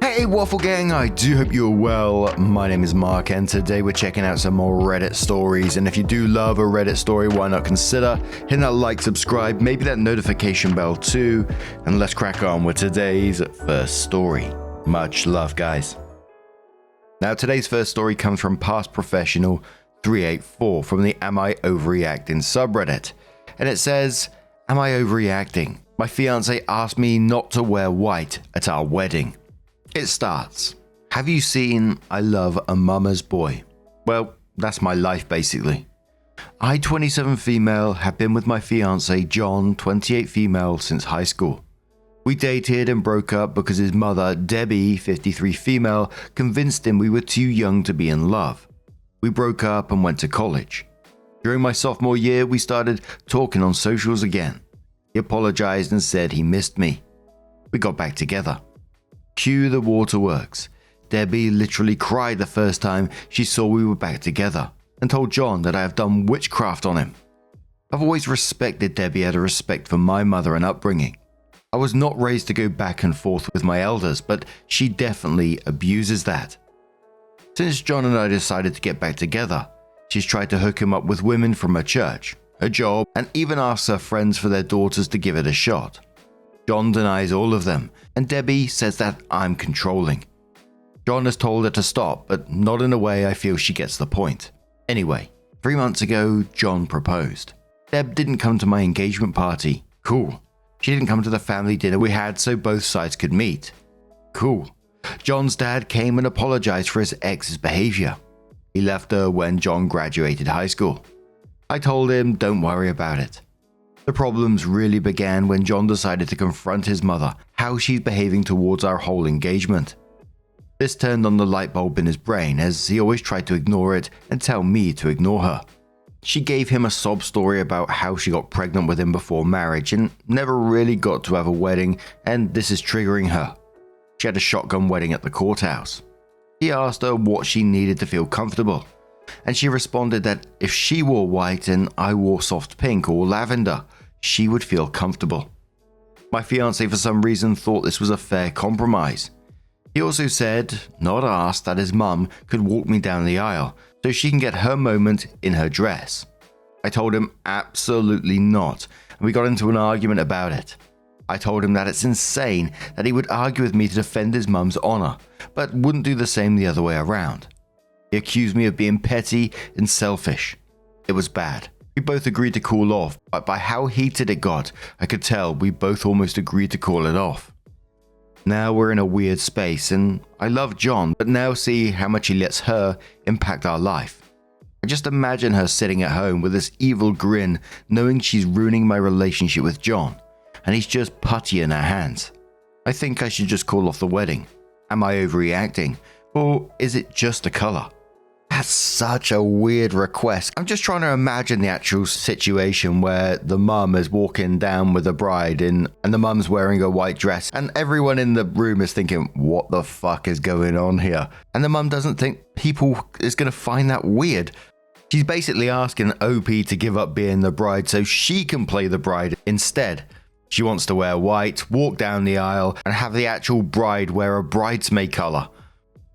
Hey Waffle Gang, I do hope you're well. My name is Mark and today we're checking out some more Reddit stories, and if you do love a Reddit story, why not consider hitting that like, subscribe, maybe that notification bell too, and let's crack on with today's first story. Much love, guys. Now today's first story comes from Past Professional 384 from the Am I Overreacting subreddit, and it says, Am I overreacting? My fiance asked me not to wear white at our wedding. It starts, have you seen I Love a Mama's Boy? Well, that's my life basically. I, 27 female, have been with my fiance John, 28 female, since high school. We dated and broke up because his mother, Debbie, 53 female, convinced him we were too young to be in love. We broke up and went to college. During my sophomore year, we started talking on socials again. He apologized and said he missed me. We got back together. Cue the waterworks. Debbie literally cried the first time she saw we were back together and told John that I have done witchcraft on him. I've always respected Debbie out of respect for my mother and upbringing. I was not raised to go back and forth with my elders, but she definitely abuses that. Since John and I decided to get back together, she's tried to hook him up with women from her church, her job, and even asked her friends for their daughters to give it a shot. John denies all of them, and Debbie says that I'm controlling. John has told her to stop, but not in a way I feel she gets the point. Anyway, 3 months ago, John proposed. Deb didn't come to my engagement party. Cool. She didn't come to the family dinner we had so both sides could meet. Cool. John's dad came and apologized for his ex's behavior. He left her when John graduated high school. I told him, don't worry about it. The problems really began when John decided to confront his mother, how she's behaving towards our whole engagement. This turned on the light bulb in his brain, as he always tried to ignore it and tell me to ignore her. She gave him a sob story about how she got pregnant with him before marriage and never really got to have a wedding, and this is triggering her. She had a shotgun wedding at the courthouse. He asked her what she needed to feel comfortable, and she responded that if she wore white and I wore soft pink or lavender, she would feel comfortable. My fiance for some reason thought this was a fair compromise. He also said, not asked, that his mum could walk me down the aisle so she can get her moment in her dress. I told him absolutely not, and we got into an argument about it. I told him that it's insane that he would argue with me to defend his mum's honor, but wouldn't do the same the other way around. He accused me of being petty and selfish. It was bad. We both agreed to cool off, but by how heated it got, I could tell we both almost agreed to call it off. Now we're in a weird space, and I love John, but now see how much he lets her impact our life. I just imagine her sitting at home with this evil grin, knowing she's ruining my relationship with John, and he's just putty in her hands. I think I should just call off the wedding. Am I overreacting, or is it just a color? That's such a weird request. I'm just trying to imagine the actual situation where the mum is walking down with the bride and the mum's wearing a white dress and everyone in the room is thinking, what the fuck is going on here? And the mum doesn't think people is going to find that weird. She's basically asking OP to give up being the bride so she can play the bride instead. She wants to wear white, walk down the aisle, and have the actual bride wear a bridesmaid color.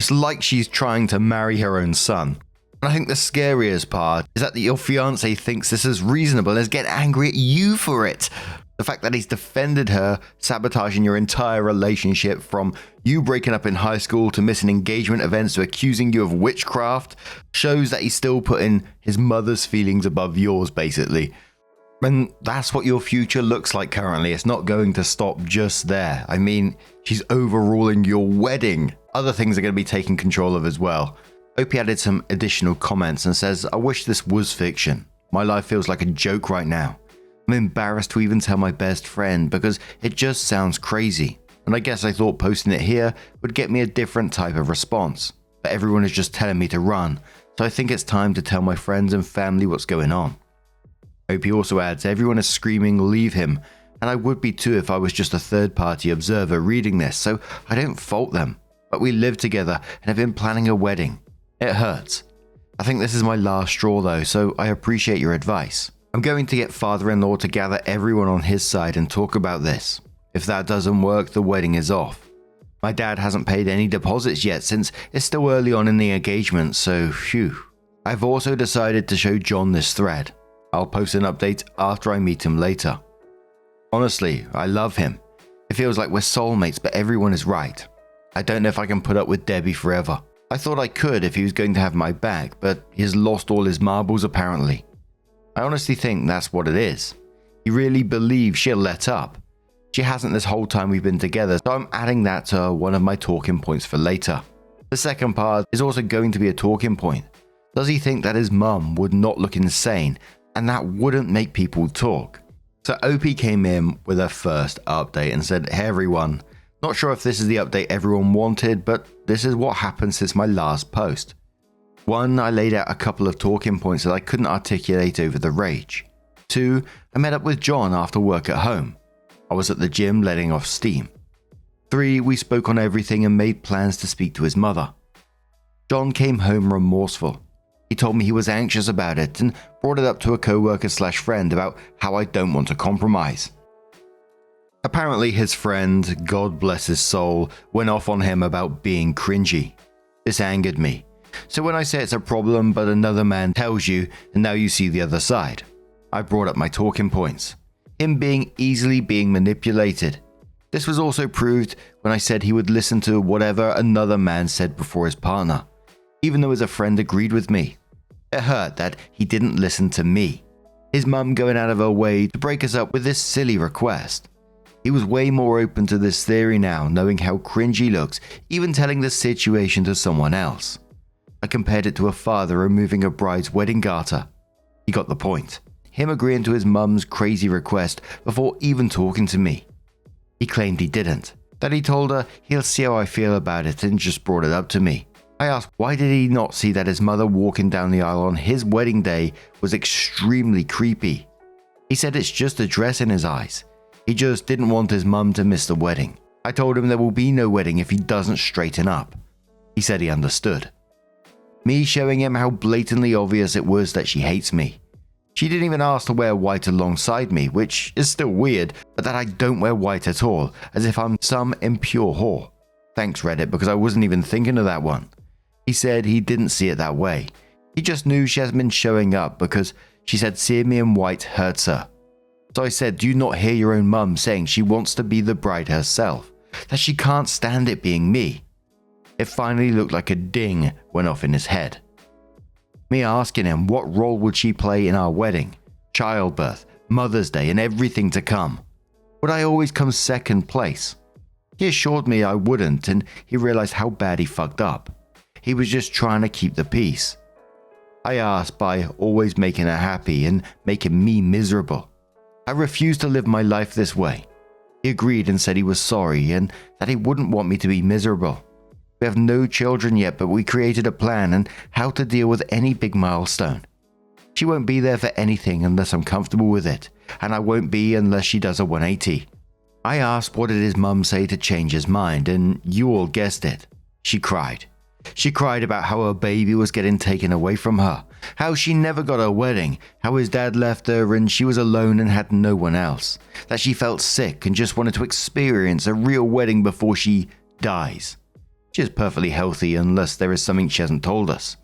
It's like she's trying to marry her own son. And I think the scariest part is that your fiance thinks this is reasonable and is getting angry at you for it. The fact that he's defended her, sabotaging your entire relationship from you breaking up in high school to missing engagement events to accusing you of witchcraft, shows that he's still putting his mother's feelings above yours, basically. And that's what your future looks like currently. It's not going to stop just there. I mean, she's overruling your wedding. Other things are going to be taken control of as well. Opie added some additional comments and says, I wish this was fiction. My life feels like a joke right now. I'm embarrassed to even tell my best friend because it just sounds crazy. And I guess I thought posting it here would get me a different type of response. But everyone is just telling me to run. So I think it's time to tell my friends and family what's going on. Opie also adds, everyone is screaming, leave him. And I would be too if I was just a third-party observer reading this, so I don't fault them. But we live together and have been planning a wedding. It hurts. I think this is my last straw though, so I appreciate your advice. I'm going to get father-in-law to gather everyone on his side and talk about this. If that doesn't work, the wedding is off. My dad hasn't paid any deposits yet since it's still early on in the engagement, so phew. I've also decided to show John this thread. I'll post an update after I meet him later. Honestly, I love him. It feels like we're soulmates, but everyone is right. I don't know if I can put up with Debbie forever. I thought I could if he was going to have my back, but he has lost all his marbles apparently. I honestly think that's what it is. He really believes she'll let up. She hasn't this whole time we've been together, so I'm adding that to one of my talking points for later. The second part is also going to be a talking point. Does he think that his mum would not look insane and that wouldn't make people talk? So OP came in with her first update and said, "Hey everyone, not sure if this is the update everyone wanted, but this is what happened since my last post. 1. I laid out a couple of talking points that I couldn't articulate over the rage. 2. I met up with John after work at home. I was at the gym letting off steam. 3. We spoke on everything and made plans to speak to his mother. John came home remorseful. He told me he was anxious about it and brought it up to a co-worker/friend about how I don't want to compromise. Apparently his friend, God bless his soul, went off on him about being cringy. This angered me. So when I say it's a problem but another man tells you and now you see the other side, I brought up my talking points. Him being easily being manipulated. This was also proved when I said he would listen to whatever another man said before his partner, even though his friend agreed with me. It hurt that he didn't listen to me. His mum going out of her way to break us up with this silly request. He was way more open to this theory now, knowing how cringy he looks, even telling the situation to someone else. I compared it to a father removing a bride's wedding garter. He got the point. Him agreeing to his mum's crazy request before even talking to me. He claimed he didn't, that he told her he'll see how I feel about it and just brought it up to me. I asked why did he not see that his mother walking down the aisle on his wedding day was extremely creepy. He said it's just a dress in his eyes. He just didn't want his mum to miss the wedding. I told him there will be no wedding if he doesn't straighten up. He said he understood. Me showing him how blatantly obvious it was that she hates me. She didn't even ask to wear white alongside me, which is still weird, but that I don't wear white at all, as if I'm some impure whore. Thanks Reddit, because I wasn't even thinking of that one. He said he didn't see it that way. He just knew she hasn't been showing up because she said seeing me in white hurts her. So I said, do you not hear your own mum saying she wants to be the bride herself? That she can't stand it being me? It finally looked like a ding went off in his head. Me asking him what role would she play in our wedding, childbirth, Mother's Day and everything to come. Would I always come second place? He assured me I wouldn't and he realized how bad he fucked up. He was just trying to keep the peace. I asked by always making her happy and making me miserable. I refused to live my life this way. He agreed and said he was sorry and that he wouldn't want me to be miserable. We have no children yet, but we created a plan on how to deal with any big milestone. She won't be there for anything unless I'm comfortable with it, and I won't be unless she does a 180. I asked what did his mum say to change his mind, and you all guessed it. She cried. She cried about how her baby was getting taken away from her, how she never got her wedding, how his dad left her and she was alone and had no one else, that she felt sick and just wanted to experience a real wedding before she dies. She is perfectly healthy unless there is something she hasn't told us.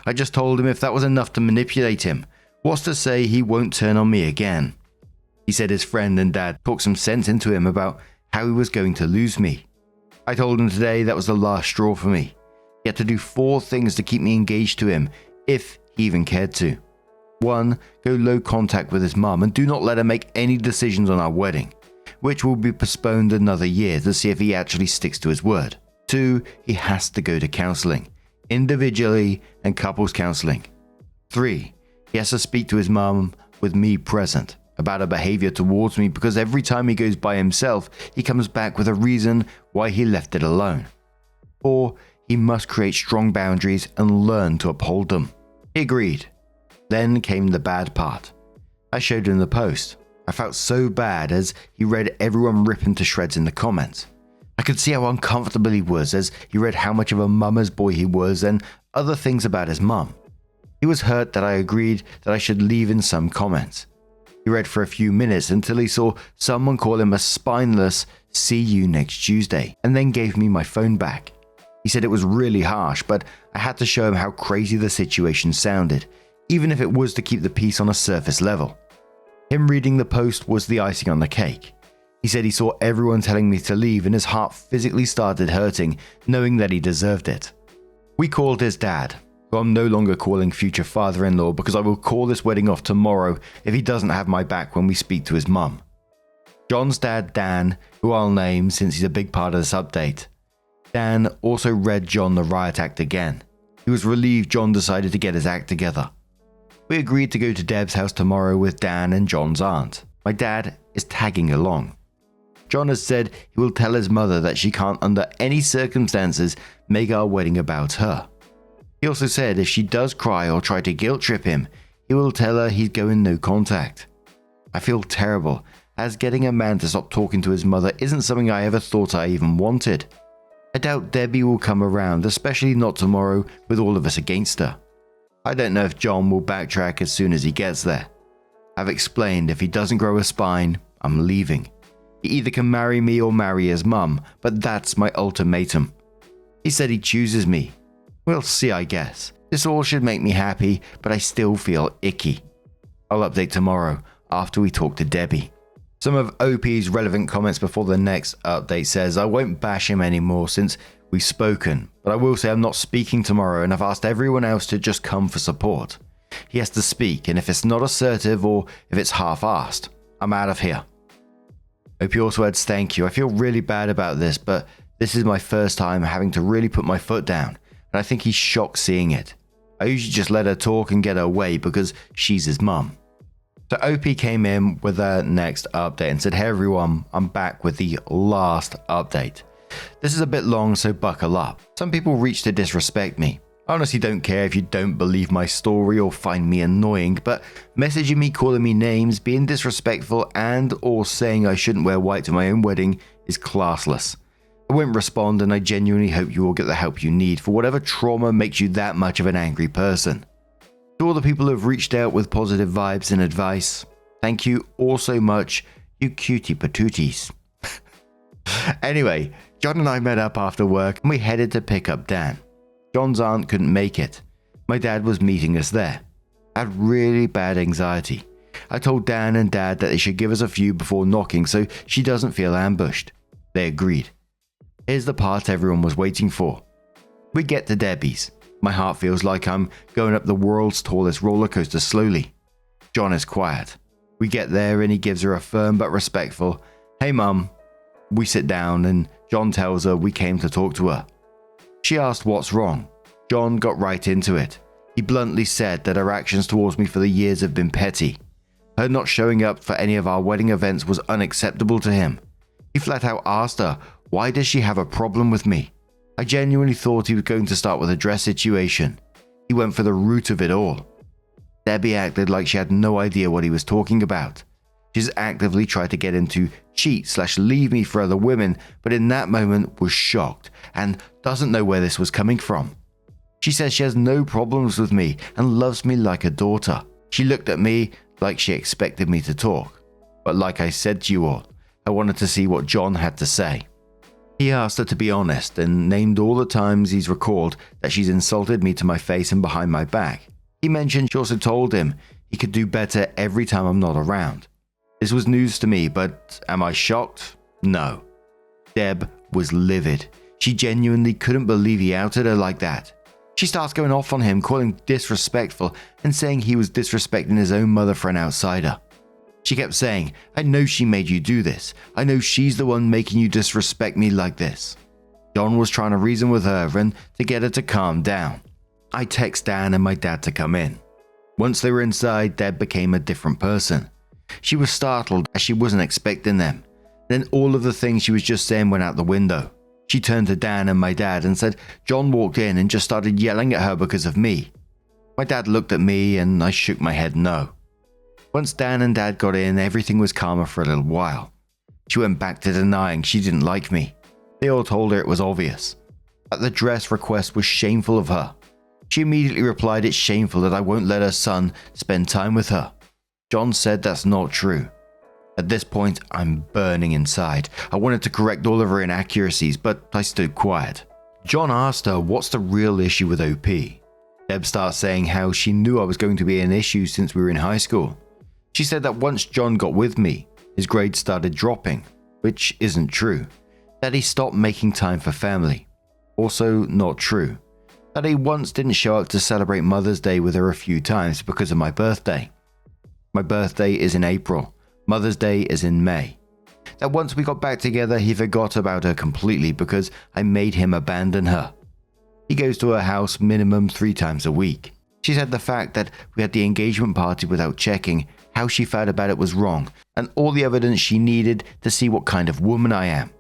I just told him if that was enough to manipulate him, what's to say he won't turn on me again? He said his friend and dad talked some sense into him about how he was going to lose me. I told him today that was the last straw for me. He had to do 4 things to keep me engaged to him, if he even cared to. 1. Go low contact with his mum and do not let her make any decisions on our wedding, which will be postponed another year to see if he actually sticks to his word. 2. He has to go to counseling, individually and couples counseling. 3. He has to speak to his mum with me present about her behavior towards me because every time he goes by himself, he comes back with a reason why he left it alone. 4. He must create strong boundaries and learn to uphold them. He agreed. Then came the bad part. I showed him the post. I felt so bad as he read everyone ripping to shreds in the comments. I could see how uncomfortable he was as he read how much of a mama's boy he was and other things about his mum. He was hurt that I agreed that I should leave in some comments. He read for a few minutes until he saw someone call him a spineless "see you next Tuesday" and then gave me my phone back. He said it was really harsh, but I had to show him how crazy the situation sounded, even if it was to keep the peace on a surface level. Him reading the post was the icing on the cake. He said he saw everyone telling me to leave and his heart physically started hurting, knowing that he deserved it. We called his dad, who I'm no longer calling future father-in-law because I will call this wedding off tomorrow if he doesn't have my back when we speak to his mum. John's dad, Dan, who I'll name since he's a big part of this update. Dan also read John the riot act again. He was relieved John decided to get his act together. We agreed to go to Deb's house tomorrow with Dan and John's aunt. My dad is tagging along. John has said he will tell his mother that she can't under any circumstances make our wedding about her. He also said if she does cry or try to guilt trip him, he will tell her he's going no contact. I feel terrible, as getting a man to stop talking to his mother isn't something I ever thought I even wanted. I doubt Debbie will come around, especially not tomorrow with all of us against her. I don't know if John will backtrack as soon as he gets there. I've explained if he doesn't grow a spine, I'm leaving. He either can marry me or marry his mum, but that's my ultimatum. He said he chooses me. We'll see, I guess. This all should make me happy, but I still feel icky. I'll update tomorrow after we talk to Debbie. Some of OP's relevant comments before the next update says, I won't bash him anymore since we've spoken, but I will say I'm not speaking tomorrow and I've asked everyone else to just come for support. He has to speak, and if it's not assertive or if it's half-assed, I'm out of here. OP also adds, thank you. I feel really bad about this, but this is my first time having to really put my foot down, and I think he's shocked seeing it. I usually just let her talk and get her way because she's his mum. So OP came in with the next update and said, hey everyone, I'm back with the last update. This is a bit long, so buckle up. Some people reach to disrespect me. I honestly don't care if you don't believe my story or find me annoying, but messaging me, calling me names, being disrespectful and or saying I shouldn't wear white to my own wedding is classless. I won't respond, and I genuinely hope you all get the help you need for whatever trauma makes you that much of an angry person. To all the people who have reached out with positive vibes and advice, thank you all so much, you cutie patooties. Anyway, John and I met up after work and we headed to pick up Dan. John's aunt couldn't make it. My dad was meeting us there. I had really bad anxiety. I told Dan and Dad that they should give us a few before knocking so she doesn't feel ambushed. They agreed. Here's the part everyone was waiting for. We get to Debbie's. My heart feels like I'm going up the world's tallest roller coaster slowly. John is quiet. We get there and he gives her a firm but respectful, hey mum. We sit down and John tells her we came to talk to her. She asked what's wrong. John got right into it. He bluntly said that her actions towards me for the years have been petty. Her not showing up for any of our wedding events was unacceptable to him. He flat out asked her, why does she have a problem with me? I genuinely thought he was going to start with a dress situation. He went for the root of it all. Debbie acted like she had no idea what he was talking about. She's actively tried to get him to cheat/leave me for other women, but in that moment was shocked and doesn't know where this was coming from. She says she has no problems with me and loves me like a daughter. She looked at me like she expected me to talk. But like I said to you all, I wanted to see what John had to say. He asked her to be honest and named all the times he's recalled that she's insulted me to my face and behind my back. He mentioned she also told him he could do better every time I'm not around. This was news to me, but am I shocked? No. Deb was livid. She genuinely couldn't believe he outed her like that. She starts going off on him, calling him disrespectful and saying he was disrespecting his own mother for an outsider. She kept saying, I know she made you do this. I know she's the one making you disrespect me like this. John was trying to reason with her and to get her to calm down. I text Dan and my dad to come in. Once they were inside, Deb became a different person. She was startled as she wasn't expecting them. Then all of the things she was just saying went out the window. She turned to Dan and my dad and said John walked in and just started yelling at her because of me. My dad looked at me and I shook my head no. Once Dan and Dad got in, everything was calmer for a little while. She went back to denying she didn't like me. They all told her it was obvious. That the dress request was shameful of her. She immediately replied it's shameful that I won't let her son spend time with her. John said that's not true. At this point, I'm burning inside. I wanted to correct all of her inaccuracies, but I stood quiet. John asked her what's the real issue with OP. Deb starts saying how she knew I was going to be an issue since we were in high school. She said that once John got with me, his grades started dropping, which isn't true. That he stopped making time for family. Also not true. That he once didn't show up to celebrate Mother's Day with her a few times because of my birthday. My birthday is in April. Mother's Day is in May. That once we got back together, he forgot about her completely because I made him abandon her. He goes to her house minimum 3 times a week. She said the fact that we had the engagement party without checking how she felt about it was wrong, and all the evidence she needed to see what kind of woman I am.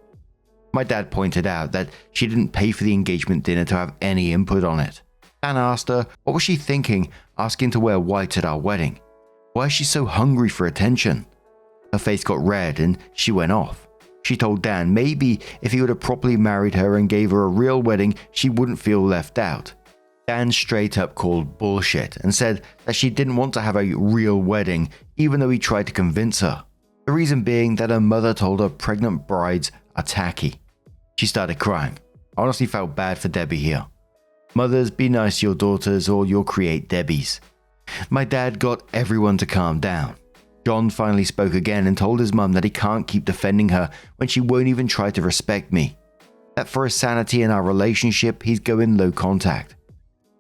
My dad pointed out that she didn't pay for the engagement dinner to have any input on it. Dan asked her what was she thinking asking to wear white at our wedding. Why is she so hungry for attention? Her face got red and she went off. She told Dan maybe if he would have properly married her and gave her a real wedding, she wouldn't feel left out. Dan straight up called bullshit and said that she didn't want to have a real wedding even though he tried to convince her. The reason being that her mother told her pregnant brides are tacky. She started crying. I honestly felt bad for Debbie here. Mothers, be nice to your daughters or you'll create Debbies. My dad got everyone to calm down. John finally spoke again and told his mum that he can't keep defending her when she won't even try to respect me. That for his sanity in our relationship, he's going low contact.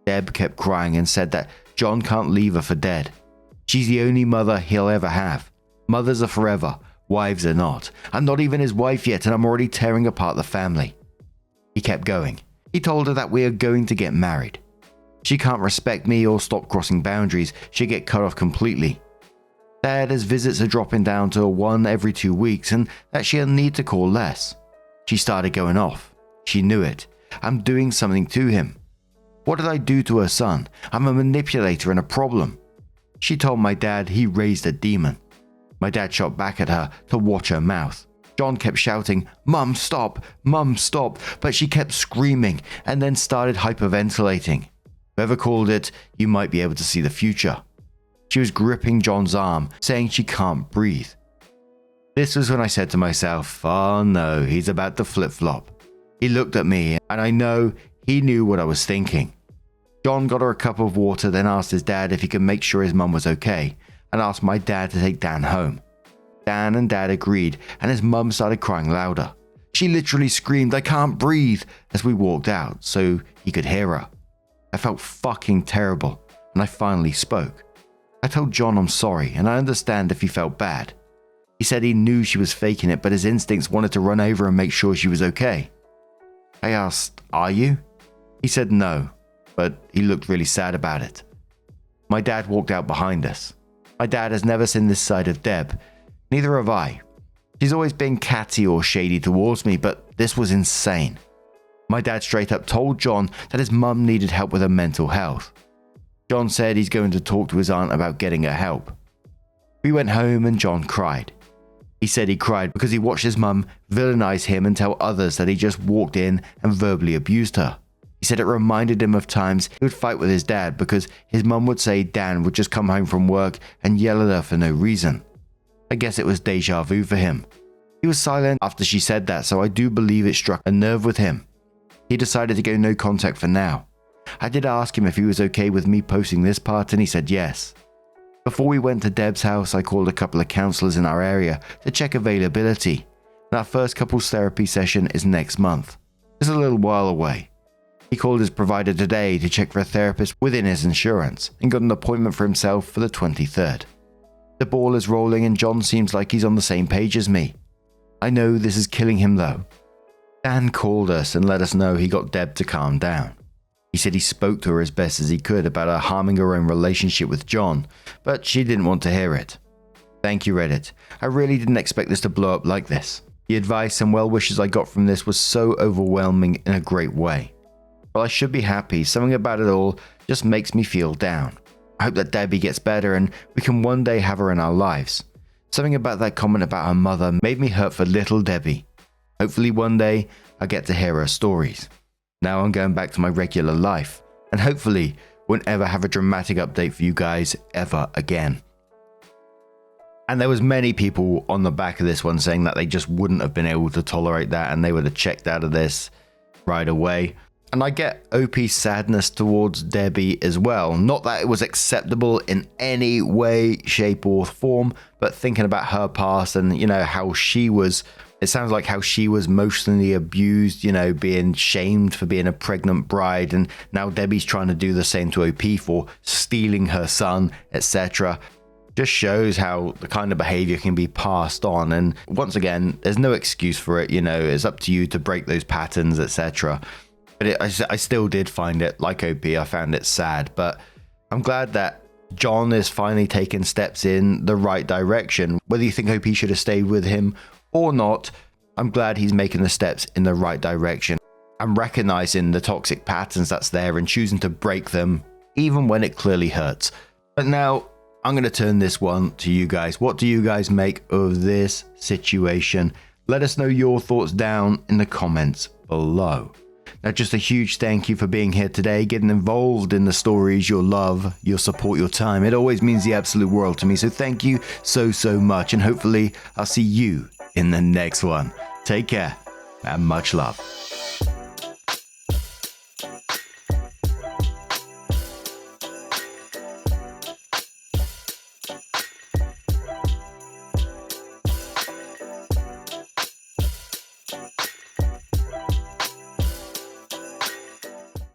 Deb kept crying and said that John can't leave her for dead. She's the only mother he'll ever have. Mothers are forever, wives are not. I'm not even his wife yet and I'm already tearing apart the family. He kept going. He told her that we are going to get married. She can't respect me or stop crossing boundaries, she'll get cut off completely. Dad, his visits are dropping down to 1 every 2 weeks and that she'll need to call less. She started going off. She knew it. I'm doing something to him. What did I do to her son? I'm a manipulator and a problem. She told my dad he raised a demon. My dad shot back at her to watch her mouth. John kept shouting, Mum, stop, but she kept screaming and then started hyperventilating. Whoever called it, you might be able to see the future. She was gripping John's arm, saying she can't breathe. This was when I said to myself, oh no, he's about to flip-flop. He looked at me, and I know he knew what I was thinking. John got her a cup of water, then asked his dad if he could make sure his mum was okay, and asked my dad to take Dan home. Dan and Dad agreed, and his mum started crying louder. She literally screamed, I can't breathe, as we walked out, so he could hear her. I felt fucking terrible, and I finally spoke. I told John I'm sorry, and I understand if he felt bad. He said he knew she was faking it, but his instincts wanted to run over and make sure she was okay. I asked, are you? He said no, but he looked really sad about it. My dad walked out behind us. My dad has never seen this side of Deb. Neither have I. She's always been catty or shady towards me, but this was insane. My dad straight up told John that his mum needed help with her mental health. John said he's going to talk to his aunt about getting her help. We went home and John cried. He said he cried because he watched his mum villainize him and tell others that he just walked in and verbally abused her. He said it reminded him of times he would fight with his dad because his mum would say Dan would just come home from work and yell at her for no reason. I guess it was deja vu for him. He was silent after she said that, so I do believe it struck a nerve with him. He decided to go no contact for now. I did ask him if he was okay with me posting this part and he said yes. Before we went to Deb's house, I called a couple of counselors in our area to check availability. And our first couples therapy session is next month. It's a little while away. He called his provider today to check for a therapist within his insurance and got an appointment for himself for the 23rd. The ball is rolling and John seems like he's on the same page as me. I know this is killing him though. Dan called us and let us know he got Deb to calm down. He said he spoke to her as best as he could about her harming her own relationship with John, but she didn't want to hear it. Thank you, Reddit. I really didn't expect this to blow up like this. The advice and well wishes I got from this was so overwhelming in a great way. While I should be happy, something about it all just makes me feel down. I hope that Debbie gets better and we can one day have her in our lives. Something about that comment about her mother made me hurt for little Debbie. Hopefully one day I get to hear her stories. Now I'm going back to my regular life, and hopefully won't ever have a dramatic update for you guys ever again. And there was many people on the back of this one saying that they just wouldn't have been able to tolerate that and they would have checked out of this right away. And I get OP's sadness towards Debbie as well. Not that it was acceptable in any way, shape or form, but thinking about her past and, you know, how she was, it sounds like how she was emotionally abused, you know, being shamed for being a pregnant bride. And now Debbie's trying to do the same to OP for stealing her son, etc. Just shows how the kind of behavior can be passed on. And once again, there's no excuse for it. You know, it's up to you to break those patterns, etc. But I still did find it, like OP, I found it sad. But I'm glad that John is finally taking steps in the right direction. Whether you think OP should have stayed with him or not, I'm glad he's making the steps in the right direction. I'm recognizing the toxic patterns that's there and choosing to break them, even when it clearly hurts. But now, I'm going to turn this one to you guys. What do you guys make of this situation? Let us know your thoughts down in the comments below. Now, just a huge thank you for being here today, getting involved in the stories, your love, your support, your time. It always means the absolute world to me. So thank you so much. And hopefully I'll see you in the next one. Take care and much love.